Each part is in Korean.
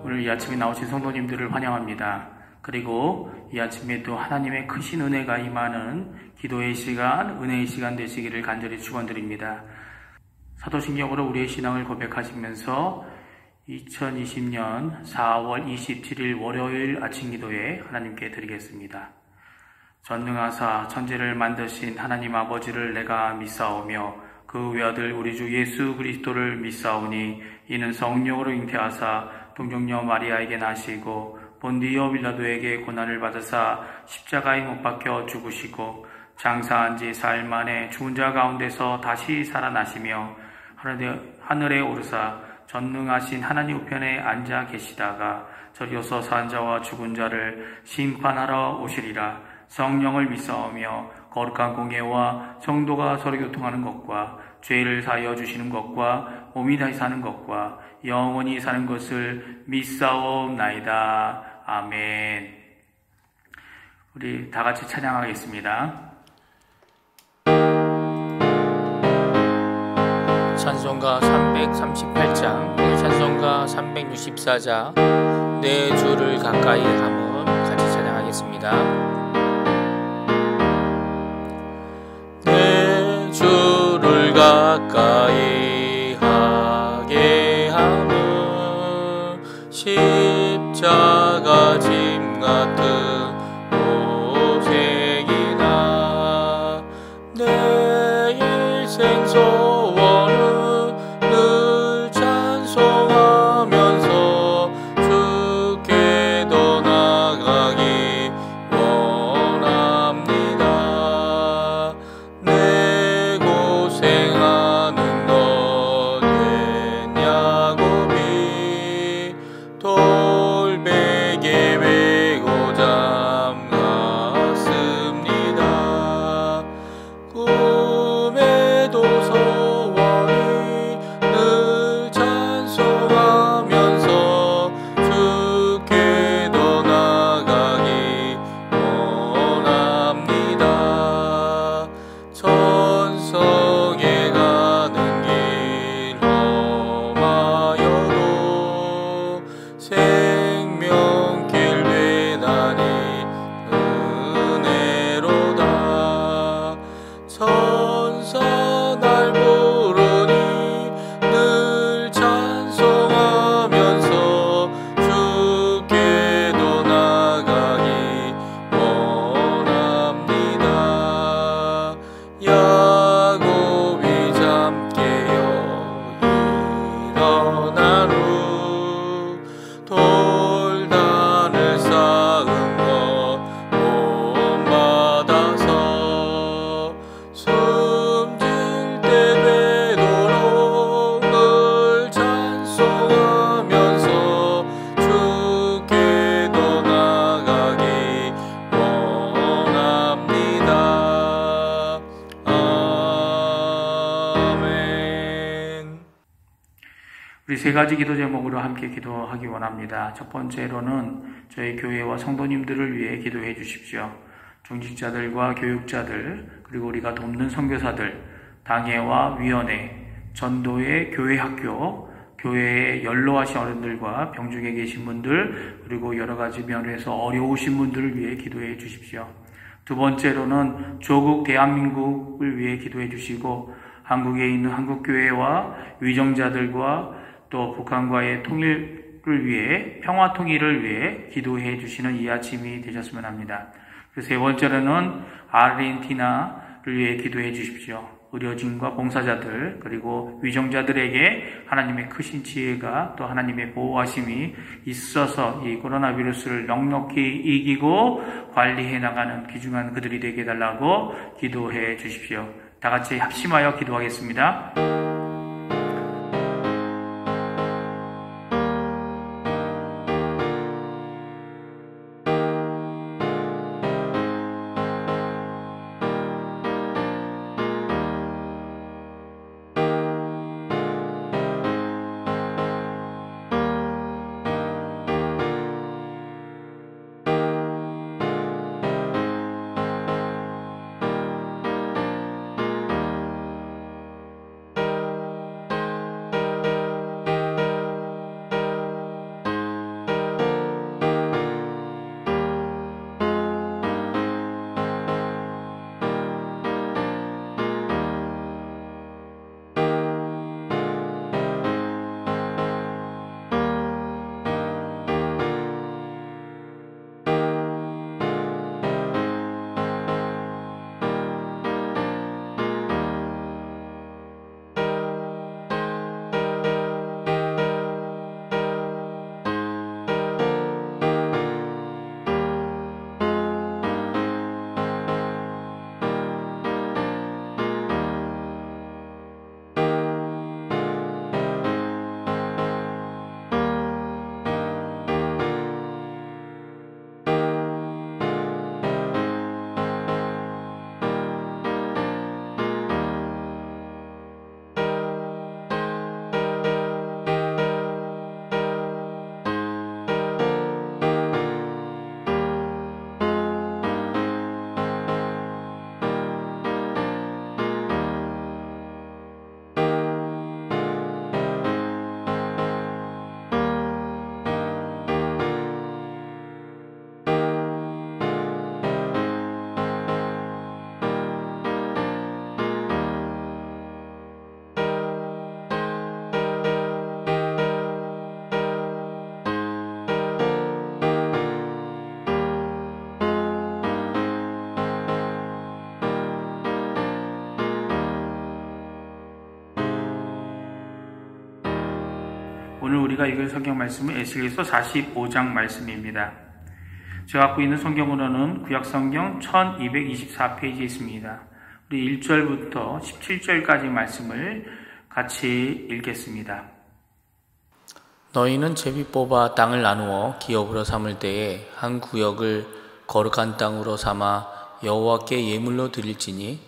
오늘 이 아침에 나오신 성도님들을 환영합니다. 그리고 이 아침에도 하나님의 크신 은혜가 임하는 기도의 시간, 은혜의 시간 되시기를 간절히 축원드립니다. 사도신경으로 우리의 신앙을 고백하시면서 2020년 4월 27일 월요일 아침 기도에 하나님께 드리겠습니다. 전능하사 천지를 만드신 하나님 아버지를 내가 믿사오며 그 외아들 우리 주 예수 그리스도를 믿사오니 이는 성령으로 잉태하사 동정녀 마리아에게 나시고 본디오 빌라도에게 고난을 받으사 십자가에 못 박혀 죽으시고 장사한 지 사흘 만에 죽은 자 가운데서 다시 살아나시며 하늘에 오르사 전능하신 하나님 우편에 앉아 계시다가 저리어서 산 자와 죽은 자를 심판하러 오시리라. 성령을 믿사오며 거룩한 공예와 성도가 서로 교통하는 것과 죄를 사하여 주시는 것과 몸이 다시 사는 것과 영원히 사는 것을 믿사옵나이다. 아멘. 우리 다 같이 찬양하겠습니다. 찬송가 338장, 찬송가 364장, 내 주를 가까이 함은 같이 찬양하겠습니다. 내 주를 가까이 하게 함은 십자가 짐 같은 고생이나 내 일생 소원을 늘 찬송하면서 주께 더 나아가기 원합니다. 내 고생하는 것 야곱이 돌베개 메고 잠갔습니다. 꿈에도 소원이 늘 찬송하면서 주께 더 나아가기 원합니다. 천성에 가는 길 험하여도 생명길 되나니 은혜로다. 천사 날 부르니 늘 찬송하면서 주께 더 나아가기 원합니다. 야곱이 잠 깨어 일어난 후 돌단을 쌓은 것 본받아서 숨질 때 되도록 늘 찬송하면서 주께 더 나아가기 원합니다. 아멘. 우리 세 가지 기도 제목으로 함께 기도하기 원합니다. 첫 번째로는 저희 교회와 성도님들을 위해 기도해 주십시오. 중직자들과 교육자들, 그리고 우리가 돕는 선교사들, 당회와 위원회, 전도회, 교회 학교, 교회에 연로하신 어른들과 병중에 계신 분들, 그리고 여러 가지 면에서 어려우신 분들을 위해 기도해 주십시오. 두 번째로는 조국 대한민국을 위해 기도해 주시고 한국에 있는 한국교회와 위정자들과 또 북한과의 통일을 위해, 평화 통일을 위해 기도해 주시는 이 아침이 되셨으면 합니다. 세 번째로는 아르헨티나를 위해 기도해 주십시오. 의료진과 봉사자들, 그리고 위정자들에게 하나님의 크신 지혜가, 또 하나님의 보호하심이 있어서 이 코로나 비루스를 넉넉히 이기고 관리해 나가는 귀중한 그들이 되게 해달라고 기도해 주십시오. 다 같이 합심하여 기도하겠습니다. 오늘 우리가 읽을 성경 말씀은 에스겔서 45장 말씀입니다. 제가 갖고 있는 성경으로는 구약성경 1224페이지에 있습니다. 우리 1절부터 17절까지 말씀을 같이 읽겠습니다. 너희는 제비 뽑아 땅을 나누어 기업으로 삼을 때에 한 구역을 거룩한 땅으로 삼아 여호와께 예물로 드릴지니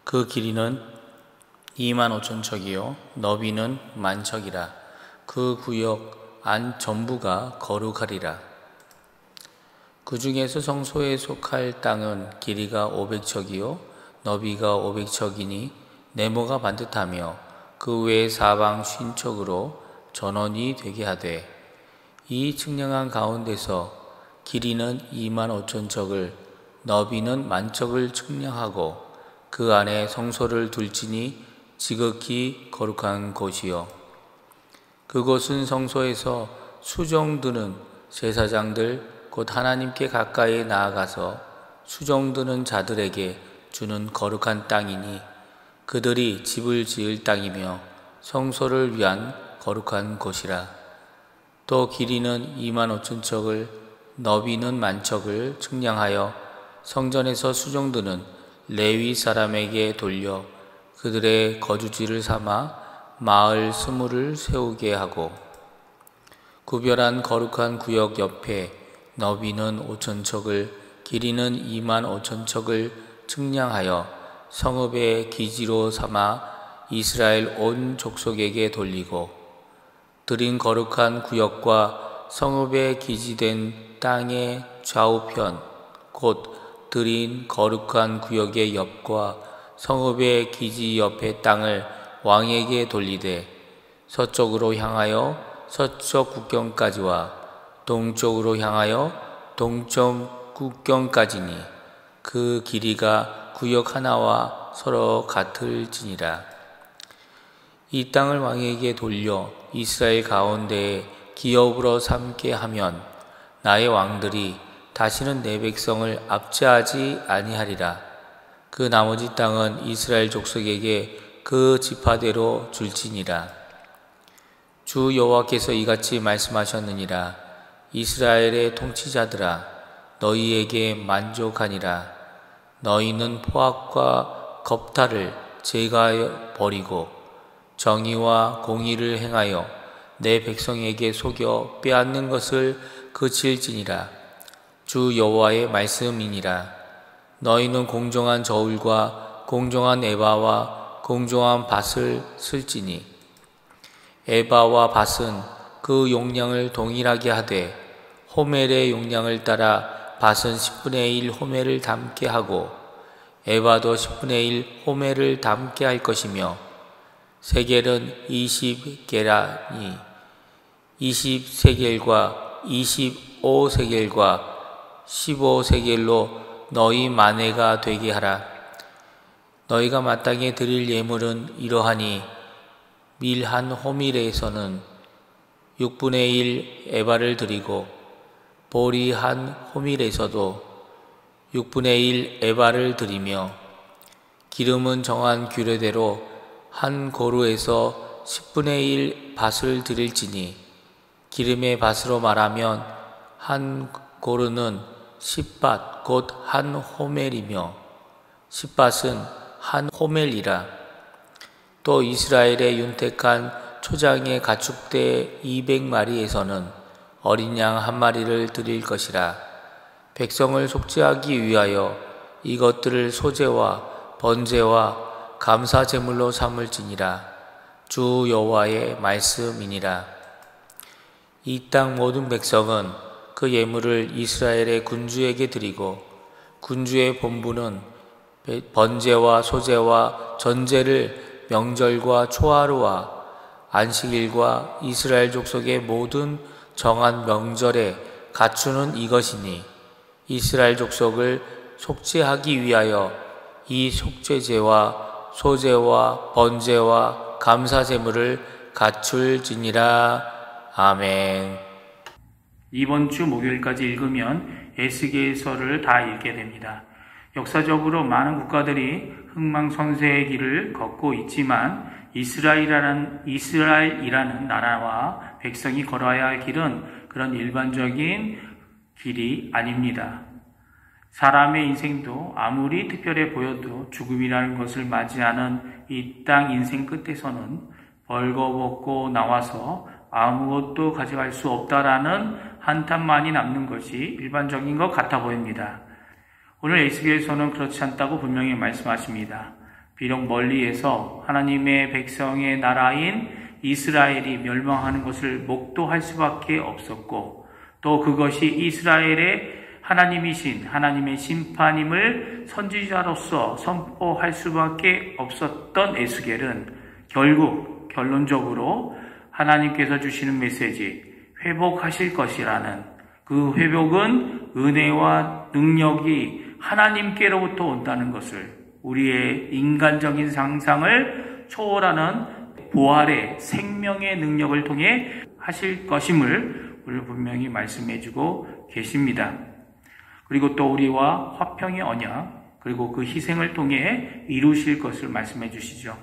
그 길이는 25,000척이요 너비는 10,000척이라. 그 구역 안 전부가 거룩하리라. 그 중에서 성소에 속할 땅은 길이가 500척이요 너비가 500척이니 네모가 반듯하며 그 외 사방 50척으로 전원이 되게 하되, 이 측량한 가운데서 길이는 25,000척을 너비는 10,000척을 측량하고 그 안에 성소를 둘지니 지극히 거룩한 곳이요 그곳은 성소에서 수종드는 제사장들 곧 하나님께 가까이 나아가서 수종드는 자들에게 주는 거룩한 땅이니 그들이 집을 지을 땅이며 성소를 위한 거룩한 곳이라. 또 길이는 25,000척을 너비는 10,000척을 측량하여 성전에서 수종드는 레위 사람에게 돌려 그들의 거주지를 삼아 마을 스물을 세우게 하고, 구별한 거룩한 구역 옆에 너비는 5,000척을 길이는 25,000척을 측량하여 성읍의 기지로 삼아 이스라엘 온 족속에게 돌리고, 드린 거룩한 구역과 성읍의 기지된 땅의 좌우편 곧 드린 거룩한 구역의 옆과 성읍의 기지 옆의 땅을 왕에게 돌리되 서쪽으로 향하여 서쪽 국경까지와 동쪽으로 향하여 동쪽 국경까지니 그 길이가 구역 하나와 서로 같을지니라. 이 땅을 왕에게 돌려 이스라엘 가운데에 기업으로 삼게 하면 나의 왕들이 다시는 내 백성을 압제하지 아니하리라. 그 나머지 땅은 이스라엘 족속에게 그 지파대로 줄지니라. 주 여호와께서 이같이 말씀하셨느니라. 이스라엘의 통치자들아, 너희에게 만족하니라. 너희는 포악과 겁탈을 제거하여 버리고 정의와 공의를 행하여 내 백성에게 속여 빼앗는 것을 그칠지니라. 주 여호와의 말씀이니라. 너희는 공정한 저울과 공정한 에바와 공정한 밭을 쓸지니 에바와 밭은 그 용량을 동일하게 하되 호멜의 용량을 따라 밭은 10분의 1 호멜을 담게 하고 에바도 10분의 1 호멜을 담게 할 것이며, 세겔은 20게라니 20세겔과 25세겔과 15세겔로 너희 만회가 되게 하라. 너희가 마땅히 드릴 예물은 이러하니 밀 한 호밀에서는 6분의 1 에바를 드리고 보리 한 호밀에서도 6분의 1 에바를 드리며, 기름은 정한 규례대로 한 고루에서 10분의 1 밭을 드릴지니 기름의 밭으로 말하면 한 고루는 10밭 곧 한 호멜이며 10밭은 한 호멜이라. 또 이스라엘의 윤택한 초장의 가축대 200마리에서는 어린 양 한 마리를 드릴 것이라. 백성을 속죄하기 위하여 이것들을 소제와 번제와 감사 제물로 삼을지니라. 주 여호와의 말씀이니라. 이 땅 모든 백성은 그 예물을 이스라엘의 군주에게 드리고 군주의 본부는 번제와 소제와 전제를 명절과 초하루와 안식일과 이스라엘 족속의 모든 정한 명절에 갖추는 이것이니, 이스라엘 족속을 속죄하기 위하여 이 속죄제와 소제와 번제와 감사 제물을 갖출지니라. 아멘. 이번 주 목요일까지 읽으면 에스겔서를 다 읽게 됩니다. 역사적으로 많은 국가들이 흥망성쇠의 길을 걷고 있지만 이스라엘이라는 나라와 백성이 걸어야 할 길은 그런 일반적인 길이 아닙니다. 사람의 인생도 아무리 특별해 보여도 죽음이라는 것을 맞이하는 이 땅 인생 끝에서는 벌거벗고 나와서 아무것도 가져갈 수 없다라는 한탄만이 남는 것이 일반적인 것 같아 보입니다. 오늘 에스겔서는 그렇지 않다고 분명히 말씀하십니다. 비록 멀리에서 하나님의 백성의 나라인 이스라엘이 멸망하는 것을 목도할 수밖에 없었고, 또 그것이 이스라엘의 하나님이신 하나님의 심판임을 선지자로서 선포할 수밖에 없었던 에스겔은 결국 결론적으로 하나님께서 주시는 메시지, 회복하실 것이라는 그 회복은 은혜와 능력이 하나님께로부터 온다는 것을, 우리의 인간적인 상상을 초월하는 부활의 생명의 능력을 통해 하실 것임을 오늘 분명히 말씀해 주고 계십니다. 그리고 또 우리와 화평의 언약, 그리고 그 희생을 통해 이루실 것을 말씀해 주시죠.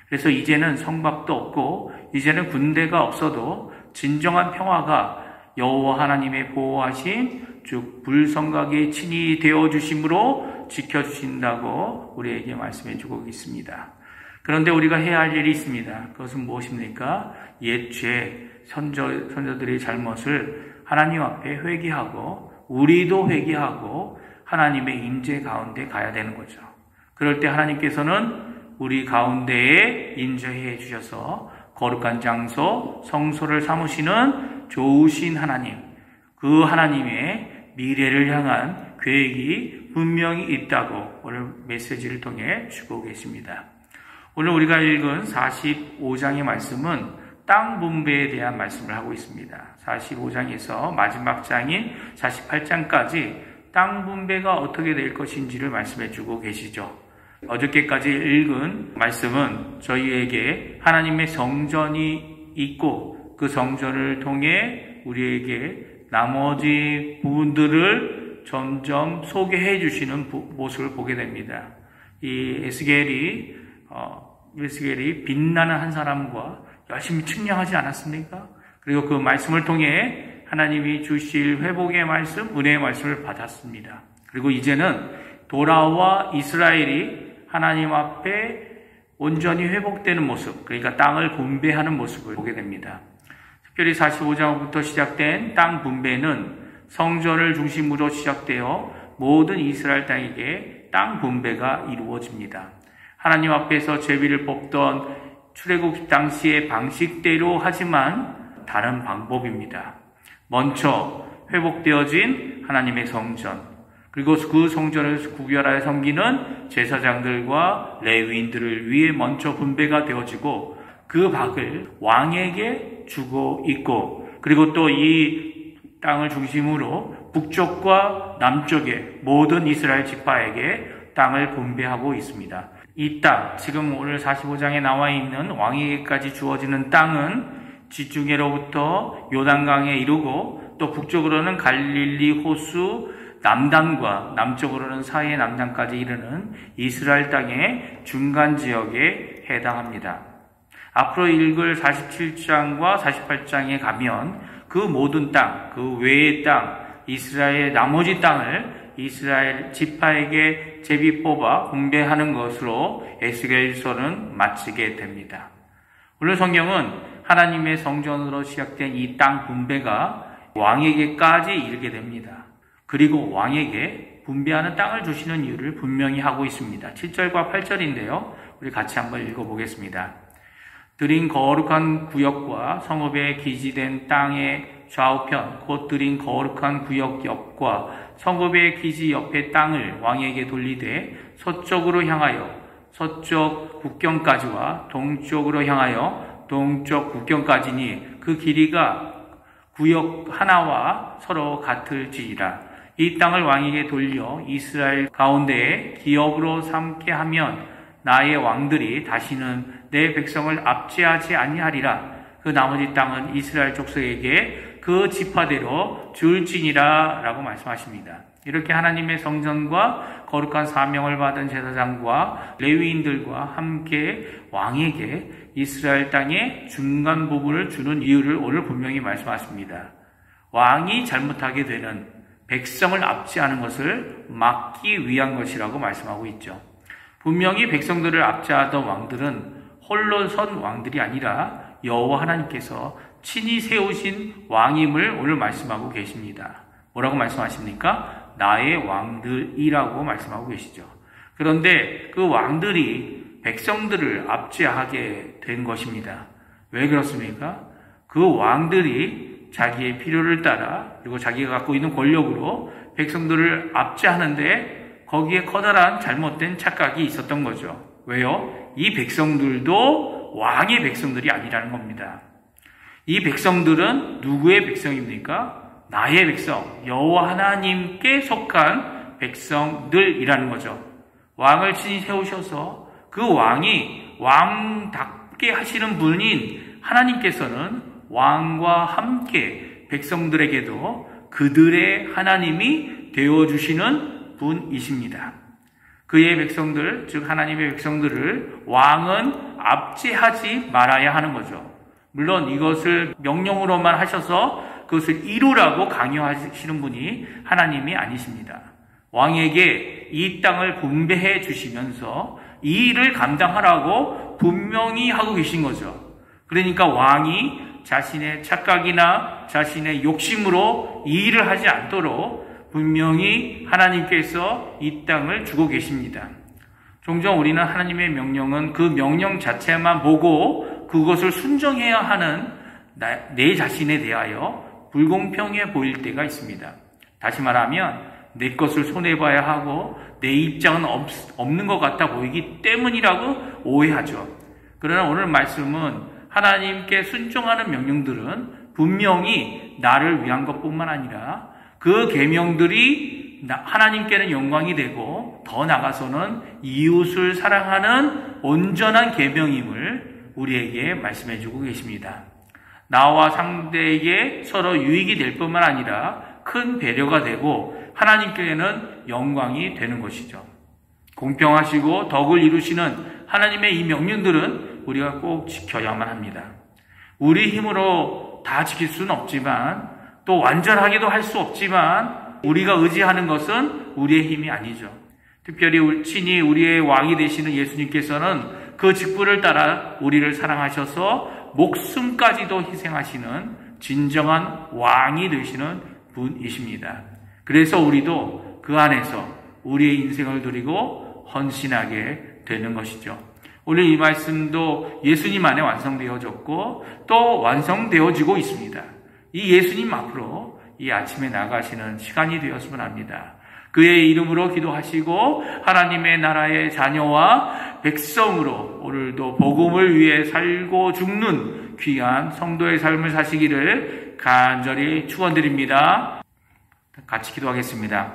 그래서 이제는 성박도 없고 이제는 군대가 없어도 진정한 평화가 여호와 하나님의 보호하심, 즉 불성각의 친히 되어주심으로 지켜주신다고 우리에게 말씀해 주고 있습니다. 그런데 우리가 해야 할 일이 있습니다. 그것은 무엇입니까? 옛 죄, 선조들의 잘못을 하나님 앞에 회개하고 우리도 회개하고 하나님의 임재 가운데 가야 되는 거죠. 그럴 때 하나님께서는 우리 가운데에 임재해 주셔서 거룩한 장소, 성소를 삼으시는 좋으신 하나님, 그 하나님의 미래를 향한 계획이 분명히 있다고 오늘 메시지를 통해 주고 계십니다. 오늘 우리가 읽은 45장의 말씀은 땅 분배에 대한 말씀을 하고 있습니다. 45장에서 마지막 장인 48장까지 땅 분배가 어떻게 될 것인지를 말씀해 주고 계시죠. 어저께까지 읽은 말씀은 저희에게 하나님의 성전이 있고 그 성전을 통해 우리에게 나머지 부분들을 점점 소개해 주시는 모습을 보게 됩니다. 이 에스겔이 빛나는 한 사람과 열심히 측량하지 않았습니까? 그리고 그 말씀을 통해 하나님이 주실 회복의 말씀, 은혜의 말씀을 받았습니다. 그리고 이제는 돌아와 이스라엘이 하나님 앞에 온전히 회복되는 모습, 그러니까 땅을 분배하는 모습을 보게 됩니다. 특별히 45장부터 시작된 땅 분배는 성전을 중심으로 시작되어 모든 이스라엘 땅에게 땅 분배가 이루어집니다. 하나님 앞에서 제비를 뽑던 출애굽 당시의 방식대로 하지만 다른 방법입니다. 먼저 회복되어진 하나님의 성전, 그리고 그 성전을 구별하여 섬기는 제사장들과 레위인들을 위해 먼저 분배가 되어지고 그 박을 왕에게 주고 있고, 그리고 또 이 땅을 중심으로 북쪽과 남쪽의 모든 이스라엘 지파에게 땅을 분배하고 있습니다. 이 땅, 지금 오늘 45장에 나와 있는 왕에게까지 주어지는 땅은 지중해로부터 요단강에 이르고 또 북쪽으로는 갈릴리 호수 남단과 남쪽으로는 사해 남단까지 이르는 이스라엘 땅의 중간 지역에 해당합니다. 앞으로 읽을 47장과 48장에 가면 그 모든 땅, 그 외의 땅, 이스라엘 나머지 땅을 이스라엘 지파에게 제비 뽑아 분배하는 것으로 에스겔서는 마치게 됩니다. 오늘 성경은 하나님의 성전으로 시작된 이 땅 분배가 왕에게까지 이르게 됩니다. 그리고 왕에게 분배하는 땅을 주시는 이유를 분명히 하고 있습니다. 7절과 8절인데요. 우리 같이 한번 읽어보겠습니다. 드린 거룩한 구역과 성읍에 기지된 땅의 좌우편, 곧 드린 거룩한 구역 옆과 성읍의 기지 옆의 땅을 왕에게 돌리되 서쪽으로 향하여 서쪽 국경까지와 동쪽으로 향하여 동쪽 국경까지니 그 길이가 구역 하나와 서로 같을지이라. 이 땅을 왕에게 돌려 이스라엘 가운데에 기업으로 삼게 하면 나의 왕들이 다시는 내 백성을 압제하지 아니하리라. 그 나머지 땅은 이스라엘 족속에게 그 지파대로 줄지니라 라고 말씀하십니다. 이렇게 하나님의 성전과 거룩한 사명을 받은 제사장과 레위인들과 함께 왕에게 이스라엘 땅의 중간 부분을 주는 이유를 오늘 분명히 말씀하십니다. 왕이 잘못하게 되는 백성을 압제하는 것을 막기 위한 것이라고 말씀하고 있죠. 분명히 백성들을 압제하던 왕들은 홀로 선 왕들이 아니라 여호와 하나님께서 친히 세우신 왕임을 오늘 말씀하고 계십니다. 뭐라고 말씀하십니까? 나의 왕들이라고 말씀하고 계시죠. 그런데 그 왕들이 백성들을 압제하게 된 것입니다. 왜 그렇습니까? 그 왕들이 자기의 필요를 따라 그리고 자기가 갖고 있는 권력으로 백성들을 압제하는데 거기에 커다란 잘못된 착각이 있었던 거죠. 왜요? 이 백성들도 왕의 백성들이 아니라는 겁니다. 이 백성들은 누구의 백성입니까? 나의 백성, 여호와 하나님께 속한 백성들이라는 거죠. 왕을 친히 세우셔서 그 왕이 왕답게 하시는 분인 하나님께서는 왕과 함께 백성들에게도 그들의 하나님이 되어주시는 분이십니다. 그의 백성들, 즉 하나님의 백성들을 왕은 압제하지 말아야 하는 거죠. 물론 이것을 명령으로만 하셔서 그것을 이루라고 강요하시는 분이 하나님이 아니십니다. 왕에게 이 땅을 분배해 주시면서 이 일을 감당하라고 분명히 하고 계신 거죠. 그러니까 왕이 자신의 착각이나 자신의 욕심으로 이 일을 하지 않도록 분명히 하나님께서 이 땅을 주고 계십니다. 종종 우리는 하나님의 명령은 그 명령 자체만 보고 그것을 순종해야 하는 내 자신에 대하여 불공평해 보일 때가 있습니다. 다시 말하면 내 것을 손해봐야 하고 내 입장은 없는 것 같아 보이기 때문이라고 오해하죠. 그러나 오늘 말씀은 하나님께 순종하는 명령들은 분명히 나를 위한 것뿐만 아니라 그 계명들이 하나님께는 영광이 되고 더 나아가서는 이웃을 사랑하는 온전한 계명임을 우리에게 말씀해 주고 계십니다. 나와 상대에게 서로 유익이 될 뿐만 아니라 큰 배려가 되고 하나님께는 영광이 되는 것이죠. 공평하시고 덕을 이루시는 하나님의 이 명령들은 우리가 꼭 지켜야만 합니다. 우리 힘으로 다 지킬 수는 없지만 또 완전하게도 할 수 없지만 우리가 의지하는 것은 우리의 힘이 아니죠. 특별히 친히 우리의 왕이 되시는 예수님께서는 그 직분을 따라 우리를 사랑하셔서 목숨까지도 희생하시는 진정한 왕이 되시는 분이십니다. 그래서 우리도 그 안에서 우리의 인생을 드리고 헌신하게 되는 것이죠. 오늘 이 말씀도 예수님 안에 완성되어졌고 또 완성되어지고 있습니다. 이 예수님 앞으로 이 아침에 나가시는 시간이 되었으면 합니다. 그의 이름으로 기도하시고 하나님의 나라의 자녀와 백성으로 오늘도 복음을 위해 살고 죽는 귀한 성도의 삶을 사시기를 간절히 축원드립니다. 같이 기도하겠습니다.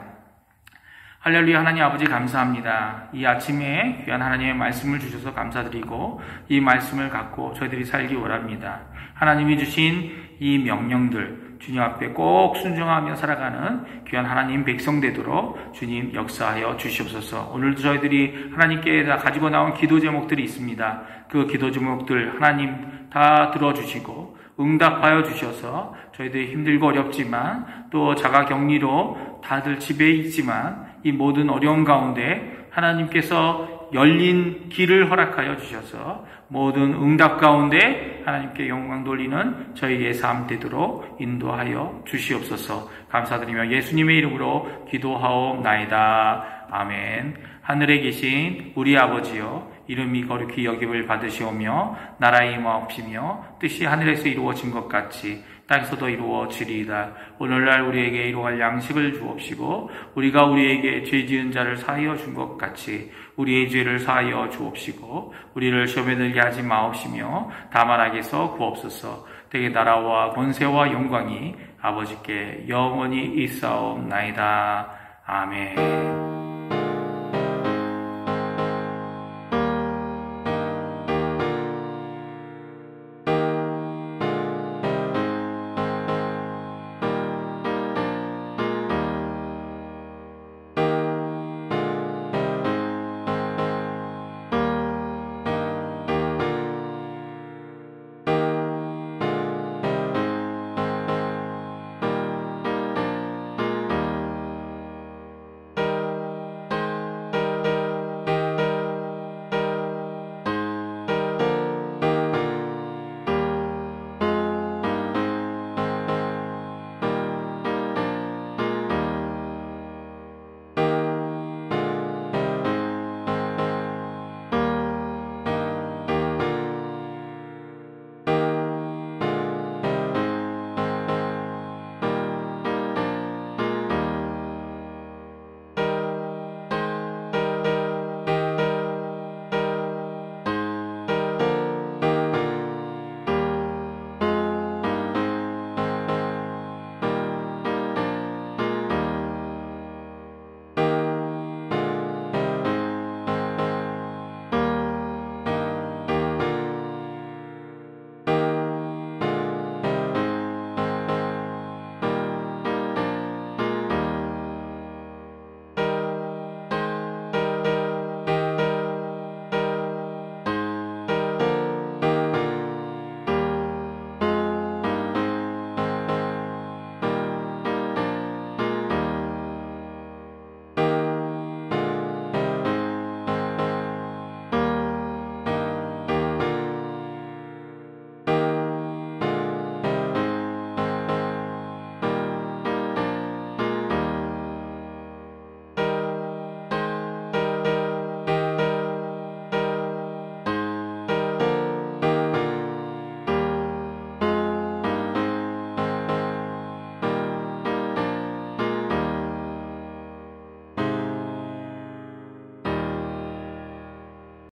할렐루야. 하나님 아버지 감사합니다. 이 아침에 귀한 하나님의 말씀을 주셔서 감사드리고 이 말씀을 갖고 저희들이 살기 원합니다. 하나님이 주신 이 명령들 주님 앞에 꼭 순종하며 살아가는 귀한 하나님 백성 되도록 주님 역사하여 주시옵소서. 오늘도 저희들이 하나님께 가지고 나온 기도 제목들이 있습니다. 그 기도 제목들 하나님 다 들어주시고 응답하여 주셔서 저희들이 힘들고 어렵지만 또 자가격리로 다들 집에 있지만 이 모든 어려움 가운데 하나님께서 열린 길을 허락하여 주셔서 모든 응답 가운데 하나님께 영광 돌리는 저희의 삶 되도록 인도하여 주시옵소서. 감사드리며 예수님의 이름으로 기도하옵나이다. 아멘. 하늘에 계신 우리 아버지여, 이름이 거룩히 여김을 받으시오며 나라의 임하옵시며 뜻이 하늘에서 이루어진 것 같이 땅에서도 이루어지리이다. 오늘날 우리에게 일용할 양식을 주옵시고 우리가 우리에게 죄 지은 자를 사하여 준 것 같이 우리의 죄를 사하여 주옵시고 우리를 시험에 들게 하지 마옵시며 다만 악에서 구옵소서. 되게 나라와 권세와 영광이 아버지께 영원히 있사옵나이다. 아멘.